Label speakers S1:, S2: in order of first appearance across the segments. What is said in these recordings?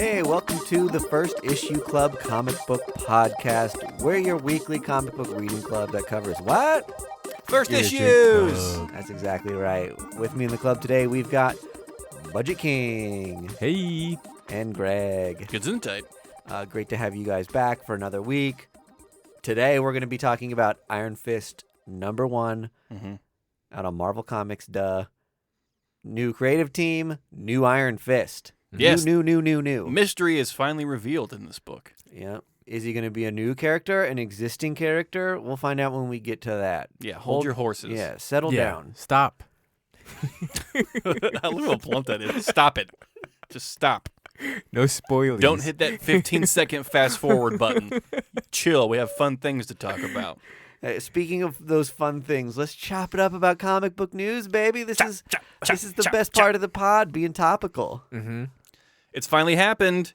S1: Hey, welcome to the First Issue Club comic book podcast. We're your weekly comic book reading club that covers what?
S2: First issues!
S1: That's exactly right. With me in the club today, we've got Budget King.
S3: Hey.
S1: And Greg.
S2: Gesundheit.
S1: Great to have you guys back for another week. Today, we're going to be talking about Iron Fist #1 out on Marvel Comics, New creative team, new Iron Fist.
S2: Yes.
S1: New.
S2: Mystery is finally revealed in this book.
S1: Yeah. Is he going to be a new character, an existing character? We'll find out when we get to that.
S2: Yeah, hold your horses.
S1: Yeah, settle down.
S3: Stop.
S2: I love how plump that is. Stop it. Just stop.
S3: No spoilies.
S2: Don't hit that 15-second fast-forward button. Chill. We have fun things to talk about.
S1: Speaking of those fun things, let's chop it up about comic book news, baby. This is the best part of the pod, being topical.
S3: Mm-hmm.
S2: It's finally happened.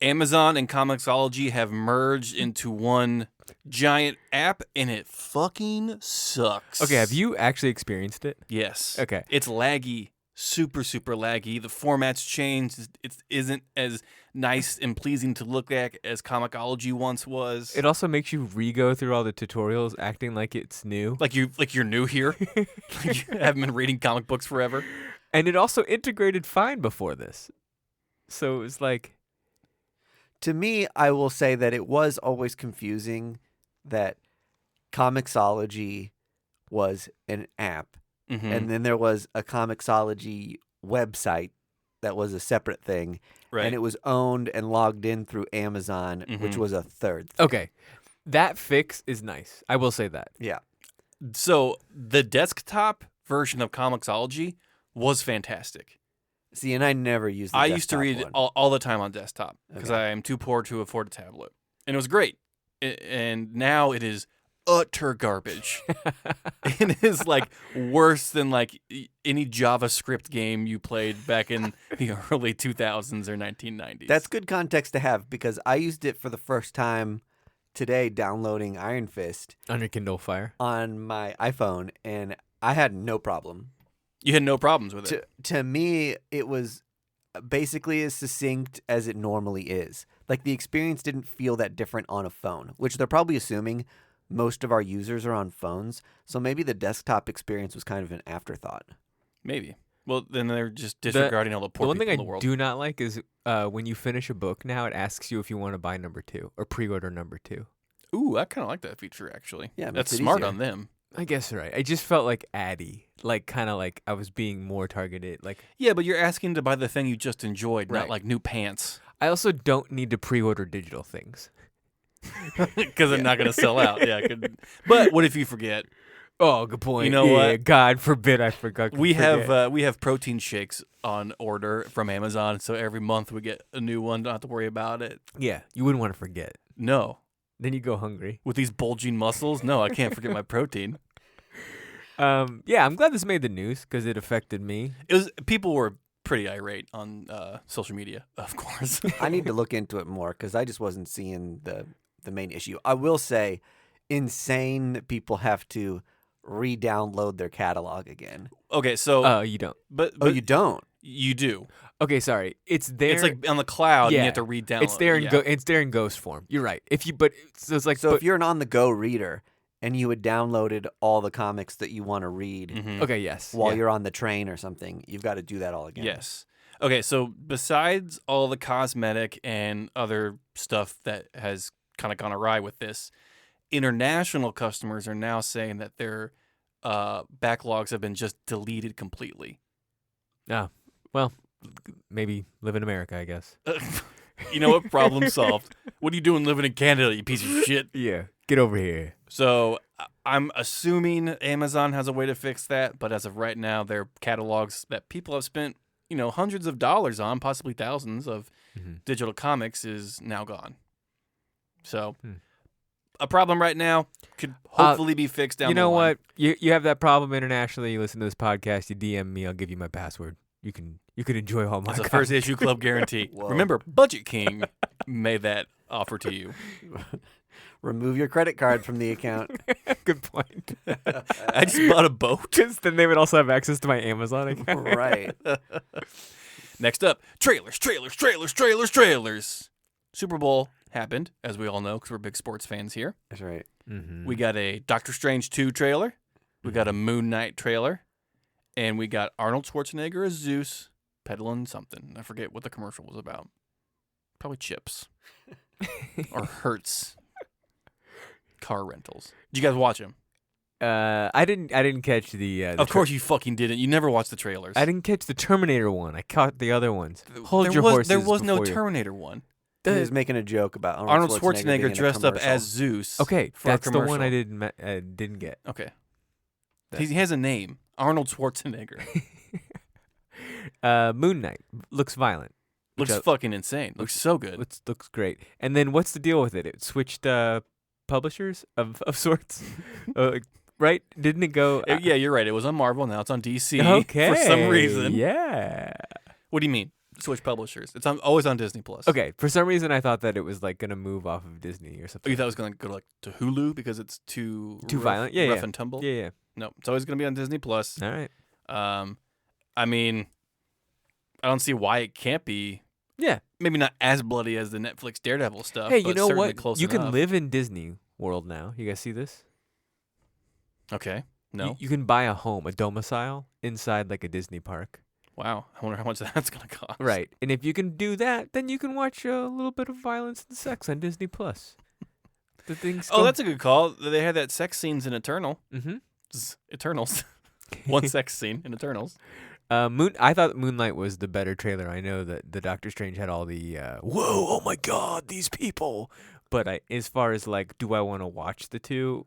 S2: Amazon and Comixology have merged into one giant app, and it fucking sucks.
S3: Okay, have you actually experienced it?
S2: Yes.
S3: Okay.
S2: It's laggy. Super laggy. The format's changed. It isn't as nice and pleasing to look at as Comixology once was.
S3: It also makes you re-go through all the tutorials acting like it's new.
S2: Like you're new here. Like you haven't been reading comic books forever.
S3: And it also integrated fine before this. So it was like...
S1: To me, I will say that it was always confusing that Comixology was an app.
S2: Mm-hmm.
S1: And then there was a Comixology website that was a separate thing.
S2: Right.
S1: And it was owned and logged in through Amazon, which was a third thing.
S3: Okay. That fix is nice. I will say that.
S1: Yeah.
S2: So the desktop version of Comixology was fantastic.
S1: See, and I never used the
S2: I used to read
S1: one.
S2: all the time on desktop because
S1: Okay.
S2: I am too poor to afford a tablet. And it was great. And now it is utter garbage. It is like worse than like any JavaScript game you played back in the early 2000s or 1990s.
S1: That's good context to have because I used it for the first time today downloading Iron Fist
S3: On your Kindle Fire.
S1: on my iPhone, and I had no problem.
S2: You had no problems with it.
S1: To me, it was basically as succinct as it normally is. Like, the experience didn't feel that different on a phone, which they're probably assuming most of our users are on phones. So maybe the desktop experience was kind of an afterthought.
S2: Maybe. Well, then they're just disregarding all the poor
S3: The one
S2: people
S3: thing
S2: in the
S3: I
S2: world.
S3: do not like is when you finish a book now, it asks you if you want to buy #2 or pre-order #2.
S2: Ooh, I kind of like that feature, actually.
S1: Yeah, it
S2: that's
S1: makes it
S2: smart
S1: easier.
S2: on them.
S3: I guess right. I just felt like Addy, like kind of like I was being more targeted. Like
S2: Yeah, but you're asking to buy the thing you just enjoyed,
S3: Right.
S2: not like new pants.
S3: I also don't need to pre-order digital things.
S2: Because they're not going to sell out. Yeah, but what if you forget?
S3: Oh, good point.
S2: You know
S3: Yeah,
S2: what?
S3: God forbid I forgot.
S2: We have protein shakes on order from Amazon, so every month we get a new one. Don't have to worry about it.
S3: Yeah, you wouldn't want to forget.
S2: No,
S3: Then you go hungry.
S2: with these bulging muscles, no, I can't forget my protein.
S3: Yeah, I'm glad this made the news because it affected me.
S2: People were pretty irate on social media, of course.
S1: I need to look into it more because I just wasn't seeing the main issue. I will say, insane that people have to re-download their catalog again.
S2: Okay, so
S3: You don't.
S2: but
S1: Oh, you don't?
S2: you do.
S3: Okay, sorry. It's there.
S2: It's like on the cloud, and
S3: Yeah,
S2: you have to re-download.
S3: it's there in
S2: yeah.
S3: it's there in ghost form. You're right. If
S1: If you're an on-the-go reader and you had downloaded all the comics that you want to read
S2: Mhm.
S3: okay, yes.
S1: while
S3: yeah.
S1: you're on the train or something, you've got to do that all again.
S2: Yes. Okay, so besides all the cosmetic and other stuff that has kind of gone awry with this, international customers are now saying that their backlogs have been just deleted completely.
S3: Well, maybe live in America, I guess.
S2: You know what? Problem solved. What are you doing living in Canada, you piece of shit?
S3: Yeah, get over here.
S2: So I'm assuming Amazon has a way to fix that, but as of right now, their catalogs that people have spent, hundreds of dollars on, possibly thousands of digital comics is now gone. So a problem right now could hopefully be fixed down
S3: You
S2: the
S3: know
S2: line.
S3: what? You have that problem internationally. You listen to this podcast. You DM me. I'll give you my password. You can enjoy all my.
S2: It's a
S3: comics.
S2: first issue club guarantee.
S1: Whoa.
S2: Remember, Budget King made that offer to you.
S1: Remove your credit card from the account.
S3: Good point.
S2: I just bought a boat.
S3: Because then they would also have access to my Amazon account.
S1: Right.
S2: Next up, trailers. Super Bowl happened, as we all know, because we're big sports fans here.
S1: That's right.
S3: Mm-hmm.
S2: We got a Doctor Strange 2 trailer. We got a Moon Knight trailer. And we got Arnold Schwarzenegger as Zeus peddling something. I forget what the commercial was about. Probably chips. Or Hertz. Car rentals. Did you guys watch them?
S3: I didn't catch the.
S2: Of course you fucking didn't. You never watched the trailers.
S3: I didn't catch the Terminator one. I caught the other ones. Hold your horses.
S2: There was no
S3: before you-
S2: Terminator one.
S1: He was making a joke about
S2: Arnold
S1: Schwarzenegger being in a
S2: Schwarzenegger dressed up
S1: commercial.
S2: as Zeus.
S3: Okay,
S2: for a
S3: that's the one I
S2: commercial.
S3: didn't get.
S2: Okay.
S3: That-
S2: He has a name. Arnold Schwarzenegger.
S3: Moon Knight looks violent.
S2: Looks fucking insane. Looks so good.
S3: Looks great. And then what's the deal with it? It switched publishers of sorts, right? Didn't it go?
S2: Yeah, you're right. It was on Marvel. Now it's on DC
S3: Okay.
S2: for some reason.
S3: Yeah.
S2: What do you mean? Switch publishers. It's always on Disney Plus.
S3: Okay. For some reason, I thought that it was like gonna move off of Disney or
S2: Oh,
S3: something.
S2: you thought it was going to go to Hulu because it's too
S3: violent? Yeah,
S2: rough
S3: yeah.
S2: and tumble?
S3: Yeah.
S2: No, it's always going to be on Disney Plus.
S3: All right.
S2: I mean, I don't see why it can't be.
S3: Yeah.
S2: Maybe not as bloody as the Netflix Daredevil stuff.
S3: Hey,
S2: but
S3: you know
S2: certainly
S3: what?
S2: Close
S3: You can
S2: enough.
S3: live in Disney World now. You guys see this?
S2: Okay. No.
S3: You can buy a home, a domicile inside like a Disney park.
S2: Wow. I wonder how much that's going to cost.
S3: Right. And if you can do that, then you can watch a little bit of violence and sex on Disney Plus. The things.
S2: Oh, that's a good call. They had that sex scenes in Eternal.
S3: Mm-hmm.
S2: Eternals. One sex scene in Eternals.
S3: I thought Moonlight was the better trailer. I know that the Doctor Strange had all the whoa, oh my god, these people. But as far as like, do I want to watch the two?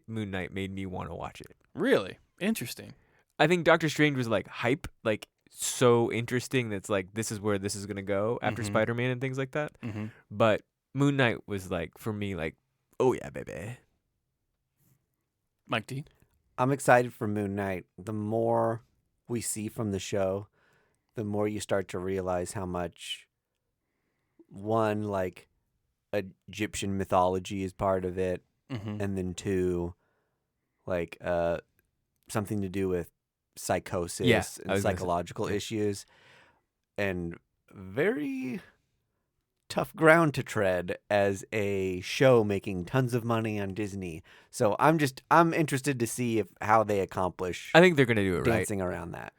S3: Moon Knight made me want to watch it.
S2: Really? Interesting.
S3: I think Doctor Strange was like hype, like so interesting. That's like this is where this is gonna go after
S2: Mhm.
S3: Spider-Man and things like that.
S2: Mm-hmm.
S3: But Moon Knight was like for me like, oh yeah, baby.
S2: Mike D.
S1: I'm excited for Moon Knight. The more we see from the show, the more you start to realize how much one, like Egyptian mythology is part of it,
S2: Mm-hmm.
S1: and then two, like something to do with psychosis
S3: Yeah, I
S1: and
S3: was gonna say,
S1: psychological
S3: yeah.
S1: issues, and very tough ground to tread as a show making tons of money on Disney. So I'm interested to see how they accomplish
S3: I think they're gonna do it right.
S1: dancing around that.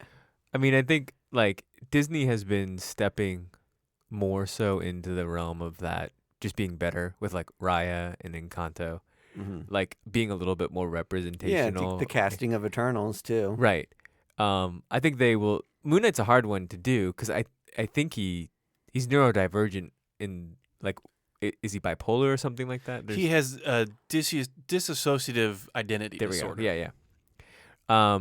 S3: I mean, I think like Disney has been stepping more so into the realm of that just being better with like Raya and Encanto,
S1: Mm-hmm.
S3: like being a little bit more
S1: Yeah,
S3: representational.
S1: the casting of Eternals too.
S3: Right. I think they will. Moon Knight's a hard one to do because I think he's neurodivergent in like is he bipolar or something like that?
S2: He has a dissociative identity
S3: There we
S2: disorder.
S3: go. Yeah, yeah.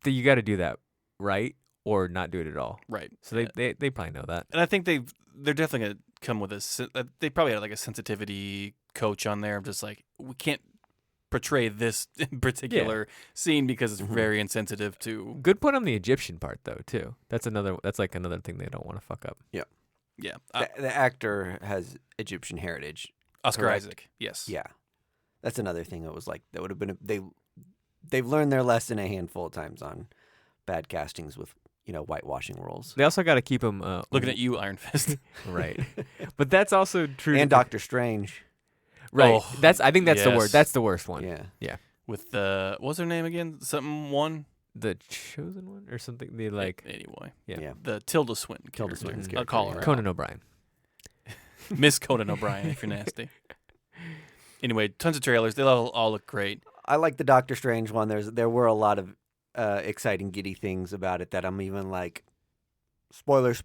S3: That you got to do that right or not do it at all.
S2: Right.
S3: So they probably know that.
S2: And I think they're definitely going to come with they probably had like a sensitivity coach on there of just like, we can't portray this in particular scene because it's
S1: Mhm.
S2: very insensitive to.
S3: Good point on the Egyptian part though too. That's like another thing they don't want to fuck up.
S2: Yeah.
S1: The actor has Egyptian heritage.
S2: Oscar
S1: correct.
S2: Isaac. Yes.
S1: Yeah, that's another thing that was like that would have been they've learned their lesson a handful of times on bad castings with whitewashing roles.
S3: They also got to keep him
S2: Looking at you, Iron Fist.
S3: right. But that's also true.
S1: And
S3: to
S1: Doctor Strange.
S3: right.
S2: Oh,
S3: I think that's the
S2: yes.
S3: worst. That's the worst one.
S1: Yeah.
S2: With what's her name again? Something one.
S3: The chosen one or something. They like
S2: Anyway.
S3: yeah.
S2: The Tilda Swinton.
S1: Tilda
S2: character.
S1: Swinton's
S2: I'll
S1: character,
S2: call
S1: yeah.
S2: her.
S3: Conan O'Brien.
S2: Miss Conan O'Brien, if you're nasty. Anyway, tons of trailers. They all look great.
S1: I like the Doctor Strange one. There were a lot of exciting, giddy things about it that I'm even like, spoilers.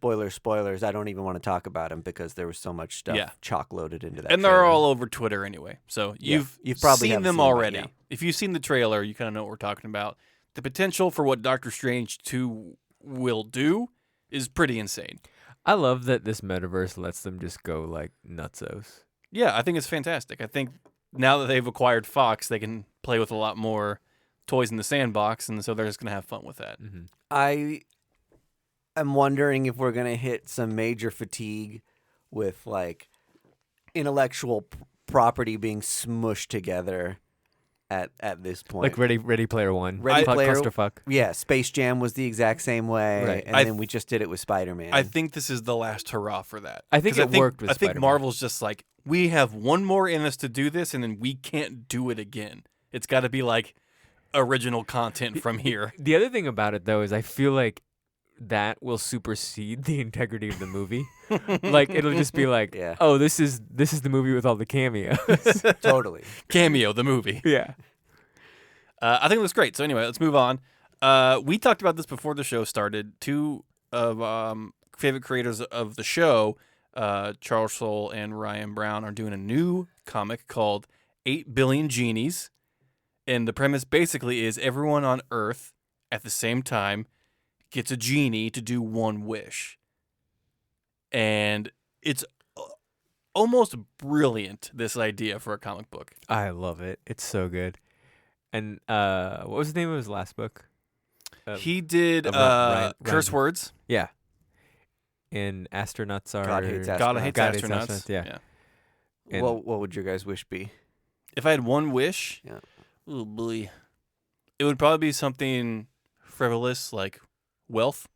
S1: I don't even want to talk about them because there was so much stuff
S2: Yeah.
S1: chock loaded into that.
S2: And they're
S1: trailer.
S2: all over Twitter anyway. So you've
S1: probably
S2: seen
S1: have
S2: them
S1: seen it,
S2: already.
S1: yeah.
S2: If you've seen the trailer, you kind of know what we're talking about. The potential for what Doctor Strange 2 will do is pretty insane.
S3: I love that this metaverse lets them just go like nutsos.
S2: Yeah, I think it's fantastic. I think now that they've acquired Fox, they can play with a lot more toys in the sandbox, and so they're just going to have fun with that.
S3: Mm-hmm.
S1: I am wondering if we're going to hit some major fatigue with like intellectual property being smushed together at this point.
S3: Like Ready Player One.
S1: Ready Player-
S3: Clusterfuck.
S1: Yeah, Space Jam was the exact same way,
S3: Right.
S1: and then we just did it with Spider-Man.
S2: I think this is the last hurrah for that.
S3: I think
S2: 'Cause
S3: it worked with
S2: I think
S3: Spider-Man.
S2: Marvel's just like, we have one more in us to do this, and then we can't do it again. It's got to be like original content from here.
S3: The other thing about it though is I feel like that will supersede the integrity of the movie. Like it'll just be like,
S1: Yeah.
S3: oh, this is the movie with all the cameos.
S1: Totally.
S2: Cameo, the movie.
S3: Yeah.
S2: I think it looks great. So anyway, let's move on. We talked about this before the show started. Two of favorite creators of the show, Charles Soule and Ryan Brown, are doing a new comic called 8 Billion Genies. And the premise basically is everyone on Earth at the same time gets a genie to do one wish. And it's almost brilliant, this idea for a comic book.
S3: I love it. It's so good. And what was the name of his last book?
S2: He did
S3: Ryan-
S2: Curse Words.
S3: Yeah. And astronauts are
S1: God hates astronauts.
S2: God hates
S3: God hates
S2: astronauts.
S3: astronauts, yeah. And-
S1: What would your guys' wish be?
S2: If I had one wish,
S1: Yeah.
S2: oh boy, it would probably be something frivolous like wealth.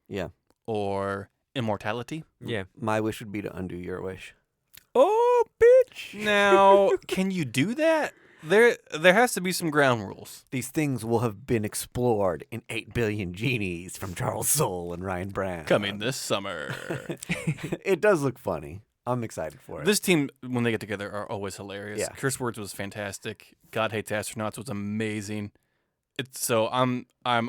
S1: Yeah.
S2: Or immortality.
S3: Yeah.
S1: My wish would be to undo your wish.
S3: Oh, bitch.
S2: Now, can you do that? There has to be some ground rules.
S1: These things will have been explored in 8 Billion Genies from Charles Soule and Ryan Brown.
S2: Coming this summer.
S1: It does look funny. I'm excited for it.
S2: This team, when they get together, are always hilarious.
S1: Yeah.
S2: Curse Words was fantastic. God Hates Astronauts was amazing. So I'm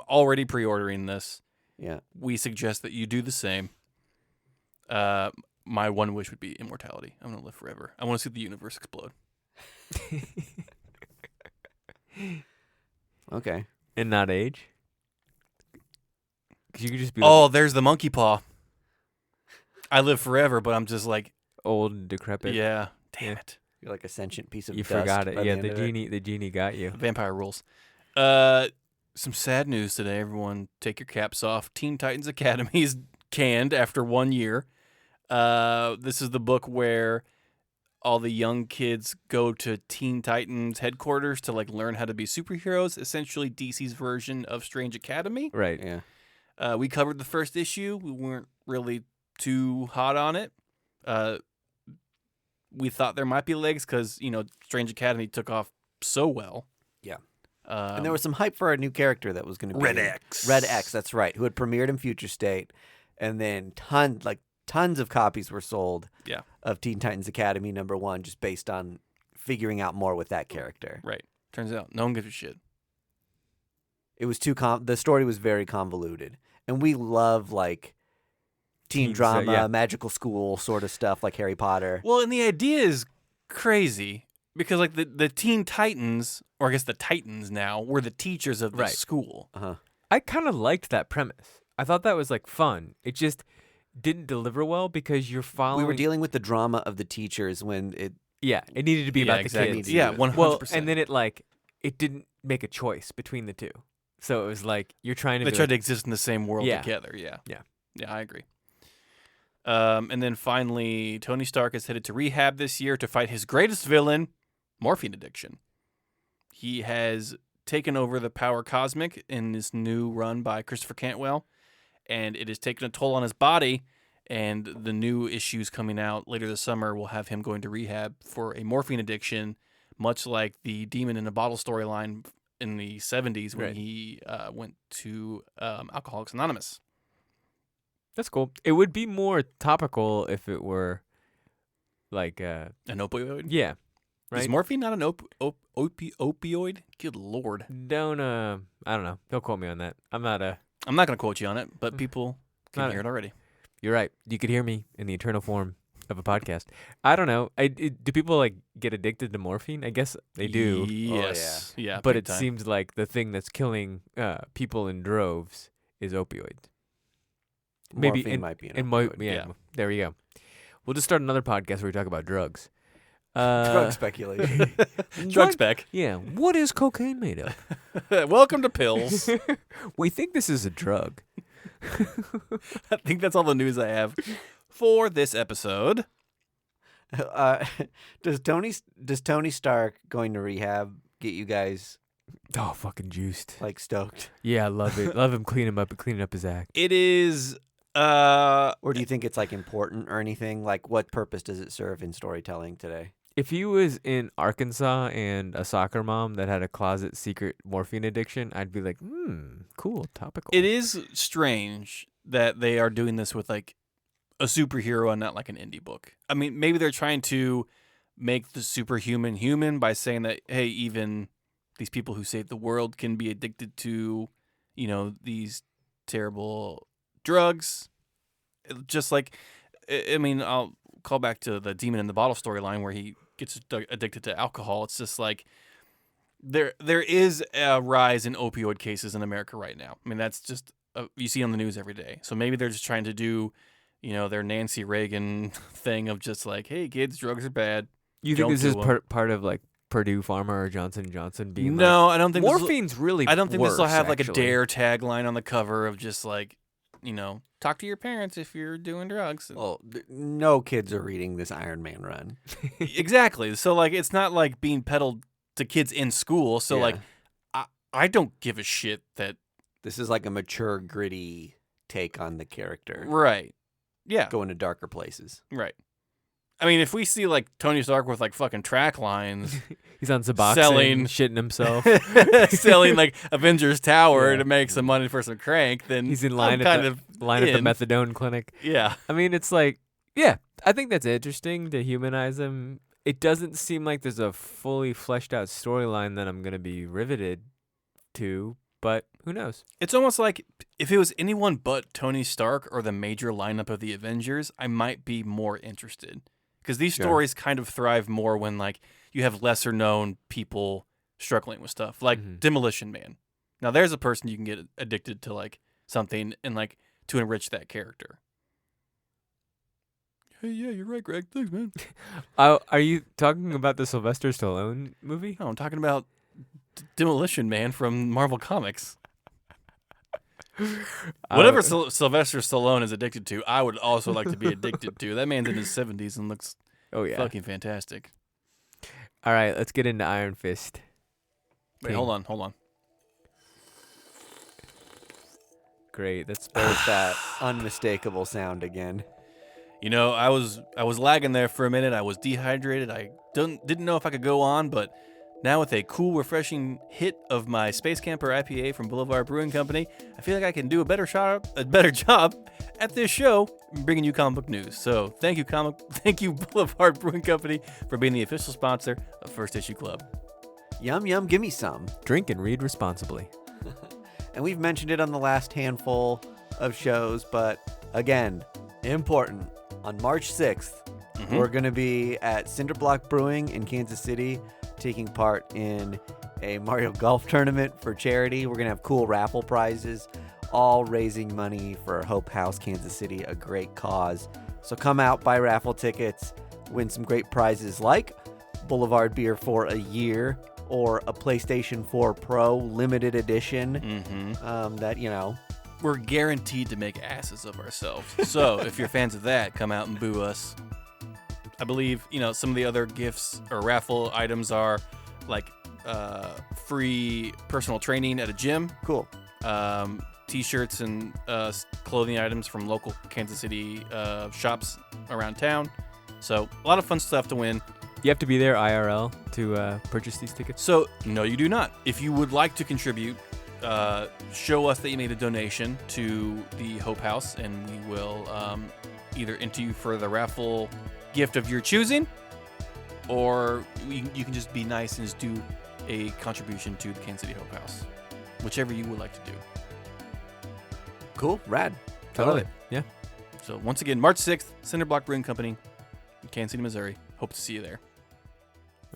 S2: already pre-ordering this.
S1: Yeah.
S2: We suggest that you do the same. My one wish would be immortality. I want to live forever. I want to see the universe explode.
S1: Okay.
S3: And not age. Because you could just be
S2: Oh, there's the monkey paw. I live forever, but I'm just like,
S3: old and decrepit.
S2: yeah, damn
S3: Yeah.
S2: it.
S1: You're like a sentient piece of
S3: You
S1: dust
S3: forgot it.
S1: by
S3: Yeah,
S1: end
S3: the
S1: of it.
S3: genie got you.
S2: Vampire rules. Some sad news today. Everyone, take your caps off. Teen Titans Academy is canned after 1 year. This is the book where all the young kids go to Teen Titans headquarters to like learn how to be superheroes. Essentially, DC's version of Strange Academy.
S3: Right.
S1: Yeah.
S2: We covered the first issue. We weren't really too hot on it. We thought there might be legs because Strange Academy took off so well.
S1: Yeah.
S2: And
S1: And there was some hype for a new character that was going to be
S2: Red X.
S1: Red X, that's right, who had premiered in Future State, and then tons of copies were sold.
S2: Yeah.
S1: Of Teen Titans Academy #1, just based on figuring out more with that character.
S2: Right. Turns out no one gives a shit.
S1: It was the story was very convoluted, and we love like teen
S3: Teens,
S1: drama,
S3: yeah.
S1: magical school sort of stuff, like Harry Potter.
S2: Well, and the idea is crazy because like the Teen Titans, or I guess the Titans now, were the teachers of the
S3: Right.
S2: school.
S3: I kind of liked that premise. I thought that was like fun. It just didn't deliver well because you're following.
S1: We were dealing with the drama of the teachers when it.
S3: Yeah, it needed to be
S2: Yeah,
S3: about
S2: exactly.
S3: the kids.
S2: Yeah, 100%.
S3: Well, and then it didn't make a choice between the two. So it was like you're trying to.
S2: They
S3: be
S2: tried
S3: like,
S2: to exist in the same world
S3: Yeah.
S2: together. Yeah.
S3: Yeah.
S2: Yeah, I agree. And then finally, Tony Stark is headed to rehab this year to fight his greatest villain, morphine addiction. He has taken over the Power Cosmic in this new run by Christopher Cantwell, and it has taken a toll on his body. And the new issues coming out later this summer will have him going to rehab for a morphine addiction, much like the Demon in a Bottle storyline in the 70s when
S3: Right.
S2: he went to Alcoholics Anonymous.
S3: That's cool. It would be more topical if it were like
S2: An opioid?
S3: yeah.
S2: Is
S3: Right?
S2: morphine not an opioid? Good Lord.
S3: Don't I don't know. Don't quote me on that. I'm not a.
S2: I'm not going to quote you on it, but people can
S3: Not-
S2: hear it already.
S3: You're right. You could hear me in the eternal form of a podcast. I don't know. Do people like get addicted to morphine? I guess they do.
S2: Yes. Yeah.
S3: But
S2: big
S3: it
S2: time.
S3: seems like the thing that's killing people in droves is opioids. Maybe
S1: Morphine might be an
S3: And
S1: opioid.
S2: yeah.
S3: there we go. We'll just start another podcast where we talk about drugs.
S1: Drug speculation.
S2: Drug
S3: what-
S2: spec.
S3: Yeah. What is cocaine made of?
S2: Welcome to pills.
S3: We think this is a drug.
S2: I think that's all the news I have for this episode.
S1: Does Tony Stark going to rehab get you guys
S3: Oh, fucking juiced.
S1: like stoked?
S3: Yeah, I love it. Love him cleaning up his act.
S2: It is.
S1: Or do you think it's like important or anything? Like, what purpose does it serve in storytelling today?
S3: If he was in Arkansas and a soccer mom that had a closet secret morphine addiction, I'd be like, cool, topical.
S2: It is strange that they are doing this with like a superhero and not like an indie book. I mean, maybe they're trying to make the superhuman human by saying that, hey, even these people who save the world can be addicted to, these terrible drugs. Just like, I mean, I'll call back to the Demon in the Bottle storyline where he gets addicted to alcohol. It's just like there is a rise in opioid cases in America right now. I mean, that's just you see on the news every day. So maybe they're just trying to do, their Nancy Reagan thing of just like, hey, kids, drugs are bad.
S3: You think this is part of like Purdue Pharma or Johnson & Johnson being
S2: No, I don't think
S3: morphine's really
S2: I don't think this will have like a
S3: actually.
S2: dare tagline on the cover of just like, talk to your parents if you're doing drugs.
S1: Well, no kids are reading this Iron Man run.
S2: Exactly. So like, it's not like being peddled to kids in school. So
S1: Yeah.
S2: like, I don't give a shit that.
S1: This is like a mature, gritty take on the character.
S2: Right. Yeah.
S1: Go into darker places.
S2: Right. I mean, if we see like Tony Stark with like fucking track lines
S3: He's on Suboxone,
S2: selling-
S3: shitting himself.
S2: selling like Avengers Tower
S3: Yeah.
S2: to make some money for some crank, then
S3: He's in
S2: I'm
S3: line
S2: kind
S3: at
S2: of
S3: the
S2: in.
S3: methadone clinic.
S2: Yeah.
S3: I mean, it's like, yeah, I think that's interesting to humanize him. It doesn't seem like there's a fully fleshed out storyline that I'm going to be riveted to, but who knows?
S2: It's almost like if it was anyone but Tony Stark or the major lineup of the Avengers, I might be more interested. Because these
S1: Sure.
S2: stories kind of thrive more when like you have lesser known people struggling with stuff, like
S3: Mhm.
S2: Demolition Man. Now there's a person you can get addicted to like something and like to enrich that character. Hey, yeah, you're right, Greg. Thanks, man.
S3: Are you talking about the Sylvester Stallone movie?
S2: No, I'm talking about Demolition Man from Marvel Comics. Whatever Sylvester Stallone is addicted to, I would also like to be addicted to. That man's in his 70s and looks
S3: Oh, yeah.
S2: fucking fantastic.
S3: All right, let's get into Iron Fist.
S2: Wait, hold on.
S3: Great. That's
S1: There's that unmistakable sound again.
S2: I was lagging there for a minute. I was dehydrated. I didn't know if I could go on, but now with a cool, refreshing hit of my Space Camper IPA from Boulevard Brewing Company, I feel like I can do a better job at this show, bringing you comic book news. So thank you Boulevard Brewing Company for being the official sponsor of First Issue Club.
S1: Yum, yum, give me some.
S3: drink and read responsibly.
S1: And we've mentioned it on the last handful of shows, but again, important. On March 6th, we're going to be at Cinderblock Brewing in Kansas City, taking part in a Mario Golf tournament for charity. We're going to have cool raffle prizes, all raising money for Hope House, Kansas City, a great cause. So come out, buy raffle tickets, win some great prizes like Boulevard beer for a year or a PlayStation 4 Pro limited edition that,
S2: We're guaranteed to make asses of ourselves. So if you're fans of that, come out and boo us. I believe, some of the other gifts or raffle items are like free personal training at a gym,
S1: cool.
S2: T-shirts and clothing items from local Kansas City shops around town. So a lot of fun stuff to win.
S3: You have to be there IRL to purchase these tickets.
S2: So no, you do not. If you would like to contribute, show us that you made a donation to the Hope House, and we will either enter you for the raffle gift of your choosing, or you can just be nice and just do a contribution to the Kansas City Hope House, whichever you would like to do.
S1: Cool. Rad.
S3: Totally. Yeah.
S2: So once again, March 6th, Cinderblock Brewing Company in Kansas City, Missouri. Hope to see you there.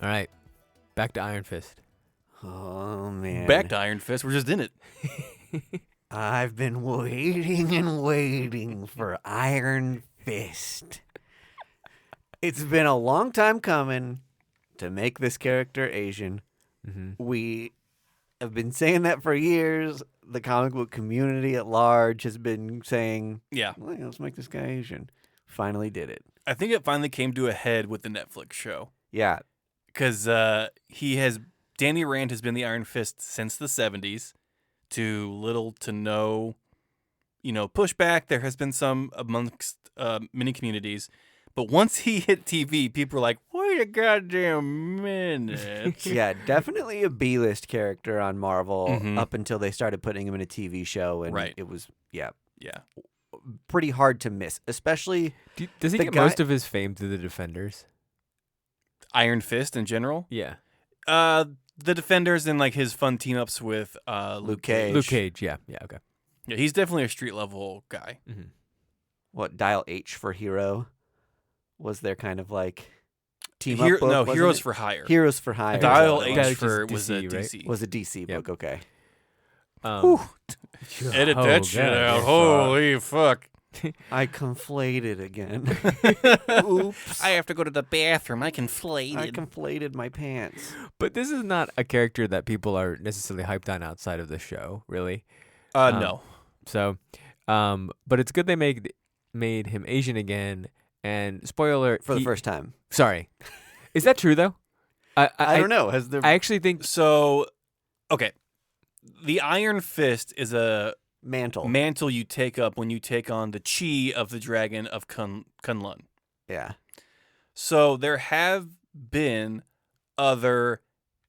S3: All right. Back to Iron Fist.
S1: Oh, man.
S2: Back to Iron Fist. We're just in it.
S1: I've been waiting and waiting for Iron Fist. It's been a long time coming to make this character Asian.
S3: Mm-hmm.
S1: We have been saying that for years. The comic book community at large has been saying,
S2: Yeah.
S1: well, let's make this guy Asian. Finally did it.
S2: I think it finally came to a head with the Netflix show.
S1: Yeah.
S2: Because he has Danny Rand has been the Iron Fist since the 70s, to little to no, pushback. There has been some amongst many communities. But once he hit TV, people were like, wait a goddamn minute.
S1: Yeah, definitely a B-list character on Marvel
S2: Mhm.
S1: up until they started putting him in a TV show, and
S2: Right.
S1: it was,
S2: Yeah.
S1: pretty hard to miss, especially
S3: Does he
S1: The
S3: get
S1: guy-
S3: most of his fame through the Defenders?
S2: Iron Fist in general.
S3: Yeah.
S2: The Defenders and like his fun team ups with
S1: Luke Cage.
S3: Luke Cage, yeah, okay.
S2: Yeah, he's definitely a street level guy.
S3: Mm-hmm.
S1: what, Dial H for Hero was their kind of like team up book,
S2: No,
S1: wasn't
S2: Heroes
S1: it?
S2: for Hire.
S1: Heroes for Hire.
S2: Dial
S1: is
S2: H
S1: what it
S3: H
S2: for
S3: is
S2: was a
S3: DC, right?
S2: DC.
S1: was a DC
S3: Yep.
S1: book. Okay.
S2: Edit
S3: Oh,
S2: that shit
S3: God.
S2: out. Holy fuck.
S1: I conflated again. Oops.
S2: I have to go to the bathroom. I conflated.
S1: I conflated my pants.
S3: But this is not a character that people are necessarily hyped on outside of the show, really.
S2: No.
S3: So, but it's good they made him Asian again. And spoiler alert,
S1: For the first time.
S3: Sorry, is that true though?
S1: I don't know. Has there
S3: I actually think
S2: So, okay. The Iron Fist is a
S1: mantle?
S2: mantle you take up when you take on the chi of the dragon of Kunlun.
S1: Yeah.
S2: So there have been other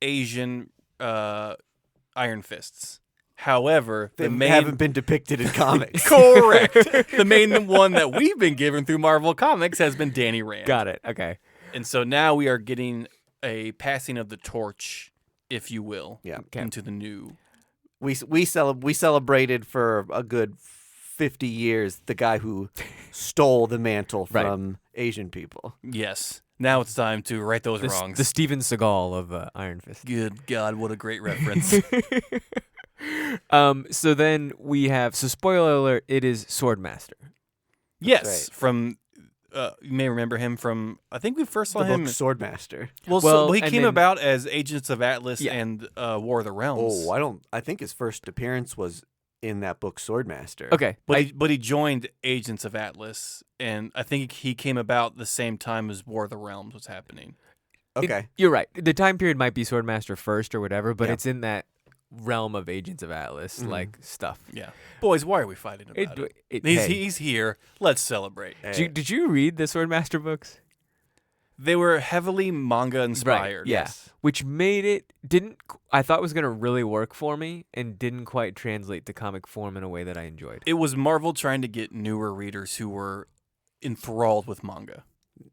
S2: Asian Iron Fists. However,
S1: They
S2: the main
S1: haven't been depicted in comics.
S2: correct. The main one that we've been given through Marvel Comics has been Danny Rand.
S3: got it. Okay.
S2: And so now we are getting a passing of the torch, if you will,
S1: Yeah.
S2: into the new.
S1: We celebrated for a good 50 years the guy who stole the mantle
S3: Right.
S1: from Asian people.
S2: Yes. Now it's time to right those
S3: The
S2: wrongs.
S3: Steven Seagal of Iron Fist.
S2: Good God, what a great reference.
S3: So then we have, so spoiler alert, it is Swordmaster.
S2: Yes,
S1: right.
S2: from you may remember him from I think we first saw
S1: The
S2: him.
S1: book Swordmaster.
S3: Well,
S2: He
S3: and
S2: came
S3: then-
S2: about as Agents of Atlas
S3: Yeah.
S2: and War of the Realms.
S1: Oh, I think his first appearance was in that book Swordmaster.
S3: Okay.
S2: But he joined Agents of Atlas, and I think he came about the same time as War of the Realms was happening.
S1: Okay.
S3: You're right. The time period might be Swordmaster first or whatever, but
S1: Yeah.
S3: it's in that realm of Agents of Atlas,
S1: Mhm.
S3: like stuff.
S2: Yeah, boys, why are we fighting about it?
S3: Hey,
S2: He's here. Let's celebrate.
S3: did you read the Swordmaster books?
S2: They were heavily manga inspired.
S3: yeah.
S1: Yes.
S3: Which made it I thought was gonna really work for me and didn't quite translate to comic form in a way that I enjoyed.
S2: It was Marvel trying to get newer readers who were enthralled with manga.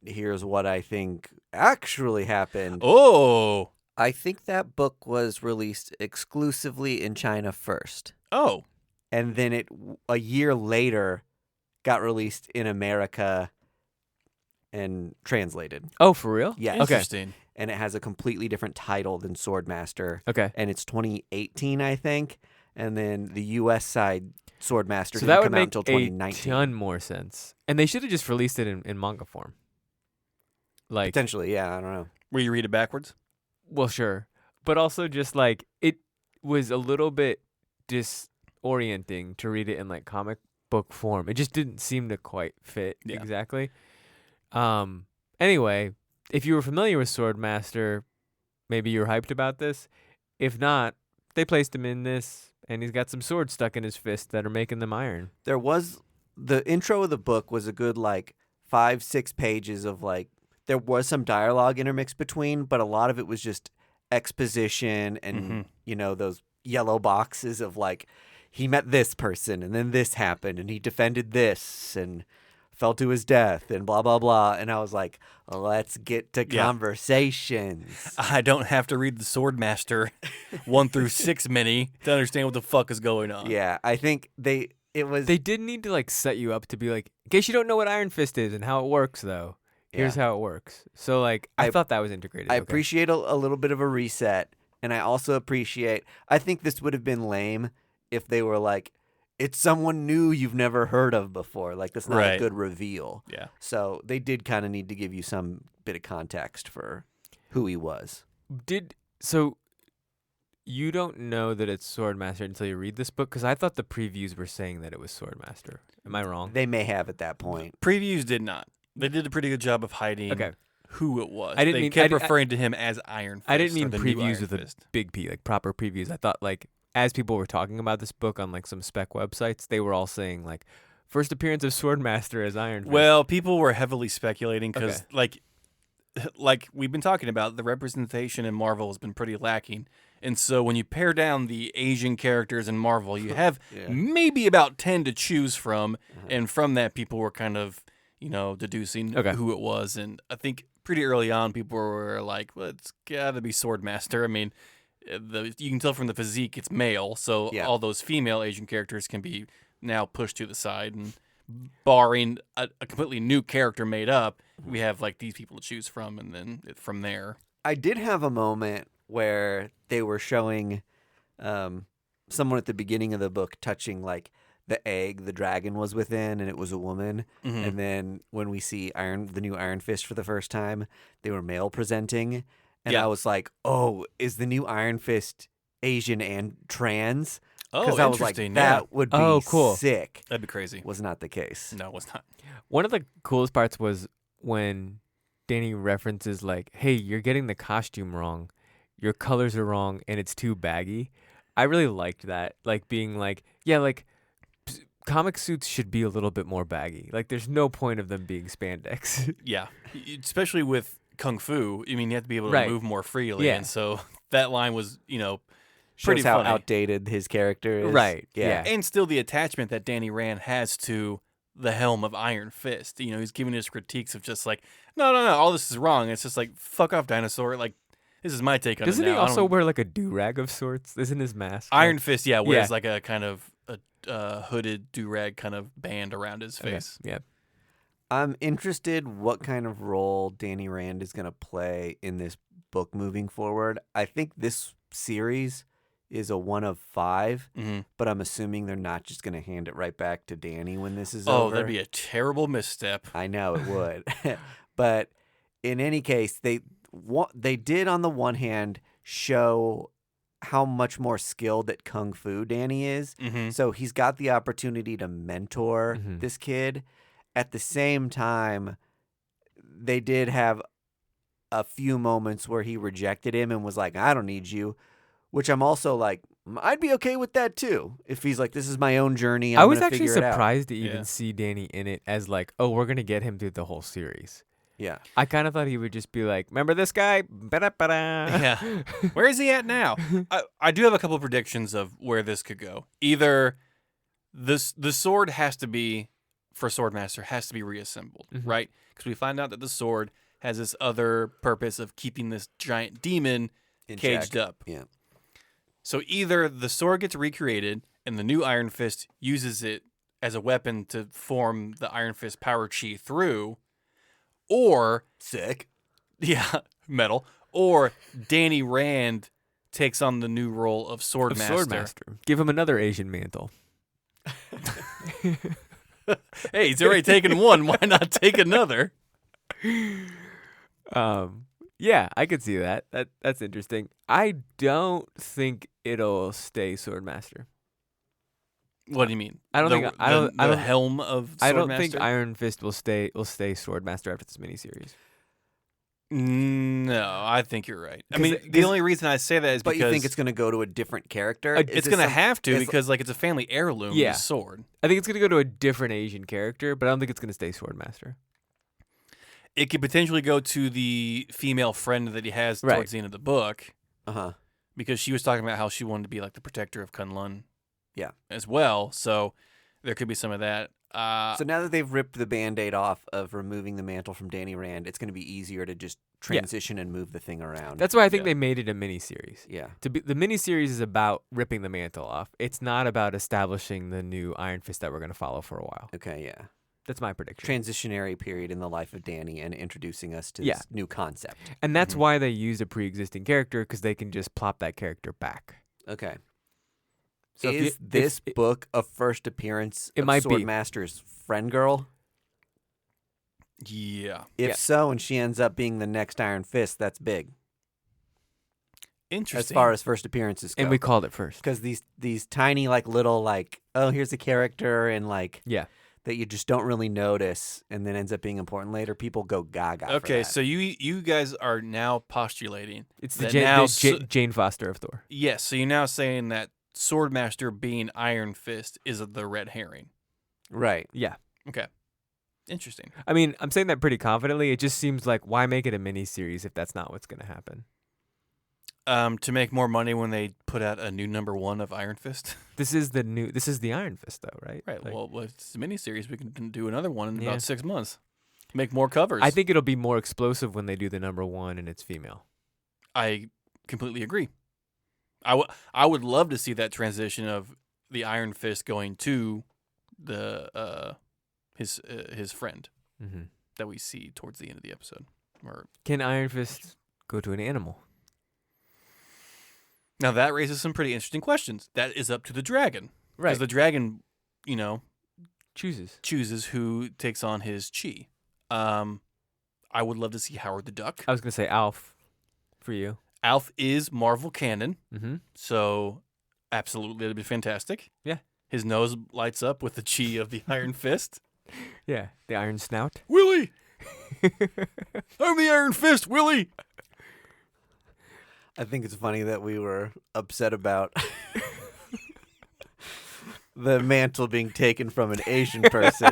S1: Here's what I think actually happened.
S2: Oh.
S1: I think that book was released exclusively in China first.
S2: Oh.
S1: And then a year later got released in America and translated.
S3: Oh, for real?
S1: Yes.
S3: Okay.
S2: Interesting.
S1: And it has a completely different title than Swordmaster.
S3: Okay.
S1: And it's 2018, I think. And then the US side Swordmaster
S3: So
S1: didn't
S3: that would
S1: come out
S3: make
S1: until
S3: a
S1: 2019.
S3: ton more sense. And they should have just released it in manga form. Like,
S1: Potentially, yeah, I don't know.
S2: Will you read it backwards?
S3: well, sure. But also just like, it was a little bit disorienting to read it in like comic book form. It just didn't seem to quite fit
S2: Yeah.
S3: exactly. Anyway, if you were familiar with Swordmaster, maybe you were hyped about this. If not, they placed him in this, and he's got some swords stuck in his fist that are making them iron.
S1: There was the intro of the book was a good like 5-6 pages of like there was some dialogue intermixed between, but a lot of it was just exposition and those yellow boxes of like he met this person and then this happened and he defended this and fell to his death and blah blah blah, and I was like, let's get to
S2: Yeah.
S1: conversations.
S2: I don't have to read the Swordmaster 1 through 6 mini to understand what the fuck is going on.
S1: Yeah, I think they
S3: They did need to like set you up to be like, in case you don't know what Iron Fist is and how it works, though. Here's how it works. So like, I thought that was integrated.
S1: I
S3: okay.
S1: appreciate a little bit of a reset, and I also appreciate. I think this would have been lame if they were like, "It's someone new you've never heard of before." Like that's not a
S2: Right.
S1: good reveal.
S2: Yeah.
S1: So they did kind of need to give you some bit of context for who he was.
S3: So you don't know that it's Swordmaster until you read this book? Because I thought the previews were saying that it was Swordmaster. Am I wrong?
S1: They may have at that point.
S2: Previews did not. They did a pretty good job of hiding
S3: Okay.
S2: who it was.
S3: I didn't
S2: they
S3: mean-
S2: kept
S3: I-
S2: referring to him as Iron Fist.
S3: I didn't
S2: or
S3: mean
S2: the new
S3: previews
S2: Iron
S3: with a
S2: Fist.
S3: big P, like proper previews. I thought like as people were talking about this book on like some spec websites, they were all saying like first appearance of Swordmaster as Iron Fist.
S2: Well, people were heavily speculating because,
S3: Okay.
S2: like we've been talking about, the representation in Marvel has been pretty lacking. And so when you pare down the Asian characters in Marvel, you have
S1: Yeah.
S2: maybe about 10 to choose from.
S1: Uh-huh.
S2: And from that, people were kind of, deducing
S3: Okay.
S2: who it was. And I think pretty early on, people were like, well, it's got to be Swordmaster. I mean, you can tell from the physique it's male. So
S1: Yeah.
S2: all those female Asian characters can be now pushed to the side. And barring a completely new character made up, we have like these people to choose from. And then from there.
S1: I did have a moment where they were showing someone at the beginning of the book touching like the egg the dragon was within, and it was a woman.
S2: Mhm.
S1: And then when we see the new Iron Fist for the first time, they were male presenting, and
S2: Yeah.
S1: I was like, "Oh, is the new Iron Fist Asian and trans?"
S2: Oh,
S1: I was like,
S2: interesting. Yeah.
S1: "That would be
S3: Oh, cool.
S1: sick."
S2: That'd be crazy.
S1: Was not the case.
S2: No, it was not.
S3: One of the coolest parts was when Danny references like, "Hey, you're getting the costume wrong. Your colors are wrong, and it's too baggy." I really liked that, like being like, "Yeah, like comic suits should be a little bit more baggy. Like, there's no point of them being spandex."
S2: Yeah, especially with kung fu. I mean, you have to be able to
S3: Right.
S2: move more freely,
S3: Yeah.
S2: and so that line was,
S1: Shows
S2: pretty
S1: how
S2: funny.
S1: outdated his character is.
S3: Right,
S1: Yeah.
S3: yeah.
S2: And still the attachment that Danny Rand has to the helm of Iron Fist. He's giving his critiques of just like, no, all this is wrong. It's just like, fuck off, dinosaur. Like, this is my take on
S3: Doesn't
S2: it
S3: he
S2: now.
S3: also wear like a do-rag of sorts? Isn't his mask?
S2: Iron
S3: like-
S2: Fist, yeah, wears
S3: Yeah.
S2: like a kind of a hooded do-rag kind of band around his
S3: Okay,
S2: face.
S3: yeah.
S1: I'm interested what kind of role Danny Rand is going to play in this book moving forward. I think this series is a 1 of 5,
S2: Mm-hmm.
S1: but I'm assuming they're not just going to hand it right back to Danny when this is
S2: Oh,
S1: over.
S2: that'd be a terrible misstep.
S1: I know it would. But in any case, they did on the one hand show how much more skilled at kung fu Danny is.
S2: Mm-hmm.
S1: So he's got the opportunity to mentor
S3: Mhm.
S1: this kid. At the same time, they did have a few moments where he rejected him and was like, "I don't need you," which I'm also like, I'd be okay with that too. If he's like, "This is my own journey,
S3: I
S1: I'm
S3: was
S1: gonna
S3: actually
S1: figure it out."
S3: surprised to even
S2: Yeah.
S3: see Danny in it as like, oh, we're gonna get him through the whole series.
S1: Yeah.
S3: I kind of thought he would just be like, remember this guy? Ba-da-ba-da.
S2: Yeah. Where is he at now? I do have a couple of predictions of where this could go. Either the sword has to be, for Swordmaster, has to be reassembled,
S3: Mhm.
S2: right? Because we find out that the sword has this other purpose of keeping this giant demon
S1: In
S2: caged
S1: check.
S2: up.
S1: Yeah.
S2: So either the sword gets recreated and the new Iron Fist uses it as a weapon to form the Iron Fist power chi through, or
S1: Sick.
S2: yeah, metal. Or Danny Rand takes on the new role of
S3: Of
S2: Swordmaster.
S3: Swordmaster. Give him another Asian mantle.
S2: Hey, he's already taken one. Why not take another?
S3: Yeah, I could see that. That's interesting. I don't think it'll stay Swordmaster.
S2: What do you mean?
S3: I don't
S2: The-
S3: think- I
S2: the-
S3: don't- I
S2: the
S3: don't-
S2: helm of Swordmaster.
S3: I don't think Iron Fist will stay Swordmaster after this miniseries.
S2: No, I think you're right. I
S3: 'Cause
S2: mean,
S3: it-
S2: the
S3: 'cause-
S2: only reason I say that is
S1: But
S2: because
S1: you think it's going to go to a different character? Is
S2: it's
S1: this
S2: going to
S1: some-
S2: have to
S1: is-
S2: because like it's a family heirloom.
S3: Yeah.
S2: The sword.
S3: I think it's gonna go to a different Asian character, but I don't think it's gonna stay Swordmaster.
S2: It could potentially go to the female friend that he has
S3: Right.
S2: towards the end of the book
S1: Uh-huh.
S2: because she was talking about how she wanted to be like the protector of Kunlun.
S1: Yeah.
S2: As well, so there could be some of that.
S1: So now that they've ripped the Band-Aid off of removing the mantle from Danny Rand, it's going to be easier to just transition and move the thing around.
S3: That's why I think
S2: Yeah.
S3: they made it a miniseries.
S1: yeah.
S3: The miniseries is about ripping the mantle off. It's not about establishing the new Iron Fist that we're gonna follow for a while.
S1: Okay, yeah.
S3: That's my prediction.
S1: Transitionary period in the life of Danny and introducing us to
S3: Yeah.
S1: this new concept.
S3: And that's
S2: Mhm.
S3: why they used a pre-existing character, because they can just plop that character back.
S1: Okay.
S3: So if you-
S1: Is this
S3: if-
S1: book a first appearance
S3: It
S1: of
S3: might be.
S1: Swordmaster's friend girl?
S2: Yeah.
S1: If
S3: Yeah.
S1: so, and she ends up being the next Iron Fist, that's big
S2: Interesting.
S1: as far as first appearances go.
S3: and we called it first.
S1: because these tiny like little like, oh, here's a character, and like
S3: Yeah.
S1: that you just don't really notice and then ends up being important later, people go gaga. for
S2: Okay,
S1: that.
S2: so you guys are now postulating
S3: It's the,
S2: that
S3: Jane,
S2: now
S3: Jane Foster of Thor.
S2: yes, so you're now saying that Swordmaster being Iron Fist is the red herring.
S1: Right.
S3: Yeah.
S2: Okay. Interesting.
S3: I mean, I'm saying that pretty confidently. It just seems like, why make it a miniseries if that's not what's going to happen?
S2: To make more money when they put out a new #1 of Iron Fist.
S3: This is the Iron Fist, though, right?
S2: Right.
S3: Like,
S2: Well, if it's a miniseries, we can do another one in
S3: Yeah.
S2: about 6 months. Make more covers.
S3: I think it'll be more explosive when they do the #1 and it's female.
S2: I completely agree. I would love to see that transition of the Iron Fist going to the his friend
S3: Mm-hmm.
S2: that we see towards the end of the episode. Or
S3: Can Iron Fist go to an animal?
S2: now that raises some pretty interesting questions. That is up to the dragon,
S3: Right.
S2: because the dragon,
S3: Chooses.
S2: who takes on his chi. I would love to see Howard the Duck.
S3: I was going to say Alf for you.
S2: Alf is Marvel canon,
S3: Mm-hmm.
S2: so absolutely that'd be fantastic.
S3: Yeah.
S2: His nose lights up with the chi of the Iron Fist.
S3: Yeah. The Iron Snout.
S2: Willie! I'm the Iron Fist, Willie!
S1: I think it's funny that we were upset about the mantle being taken from an Asian person,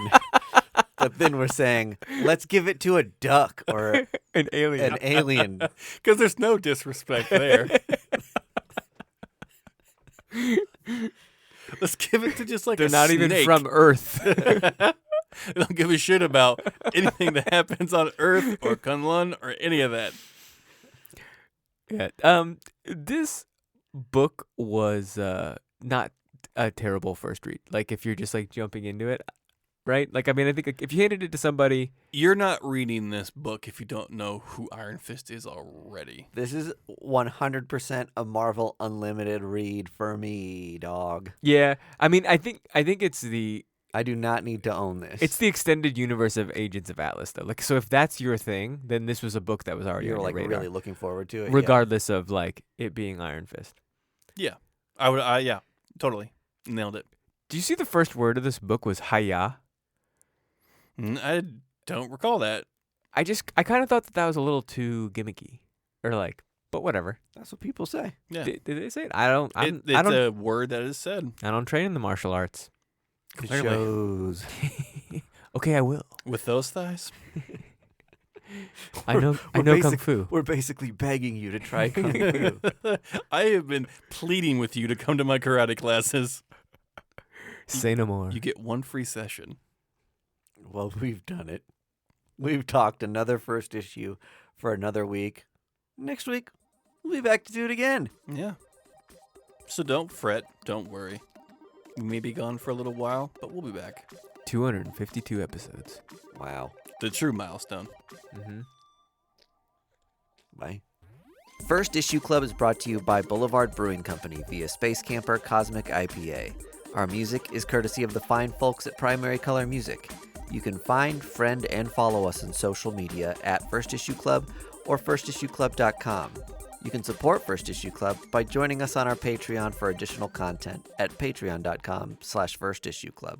S1: but then we're saying, let's give it to a duck or
S3: An alien.
S1: an alien.
S2: Because there's no disrespect there. Let's give it to just like
S3: They're
S2: a
S3: not even
S2: snake.
S3: from Earth.
S2: They don't give a shit about anything that happens on Earth or Kunlun or any of that.
S3: Yeah. This book was not a terrible first read. Like, if you're just like jumping into it, right? Like, I mean, I think if you handed it to somebody,
S2: You're not reading this book if you don't know who Iron Fist is already.
S1: This is 100% a Marvel Unlimited read for me, dog.
S3: yeah. I mean, I think it's the
S1: I do not need to own this.
S3: it's the extended universe of Agents of Atlas, though. Like, so if that's your thing, then this was a book that was already
S1: You're
S3: on your
S1: like
S3: radar,
S1: really looking forward to it.
S3: regardless of like it being Iron Fist.
S2: I would. Yeah, totally nailed it.
S3: Do you see the first word of this book was Hiya?
S2: I don't recall that.
S3: I kind of thought that was a little too gimmicky, or like, but whatever.
S1: That's what people say.
S2: Yeah,
S3: Did they say it? I don't.
S2: it's
S3: I don't.
S2: a word that is said
S3: I don't train in the martial arts.
S1: It
S2: Clearly.
S1: shows.
S3: Okay, I will.
S2: with those thighs.
S3: I know. I
S1: We're
S3: know kung
S1: basic-
S3: fu.
S1: We're basically begging you to try Kung Fu.
S2: I have been pleading with you to come to my karate classes.
S3: Say no more.
S2: You get one free session.
S1: Well, we've done it. We've talked another first issue for another week. Next week, we'll be back to do it again.
S2: Yeah. So don't fret. Don't worry. We may be gone for a little while, but we'll be back.
S3: 252 episodes.
S1: Wow.
S2: The true milestone.
S3: Mm-hmm.
S1: Bye. First Issue Club is brought to you by Boulevard Brewing Company via Space Camper Cosmic IPA. Our music is courtesy of the fine folks at Primary Color Music. You can find, friend, and follow us on social media at First Issue Club or firstissueclub.com. You can support First Issue Club by joining us on our Patreon for additional content at patreon.com/firstissueclub.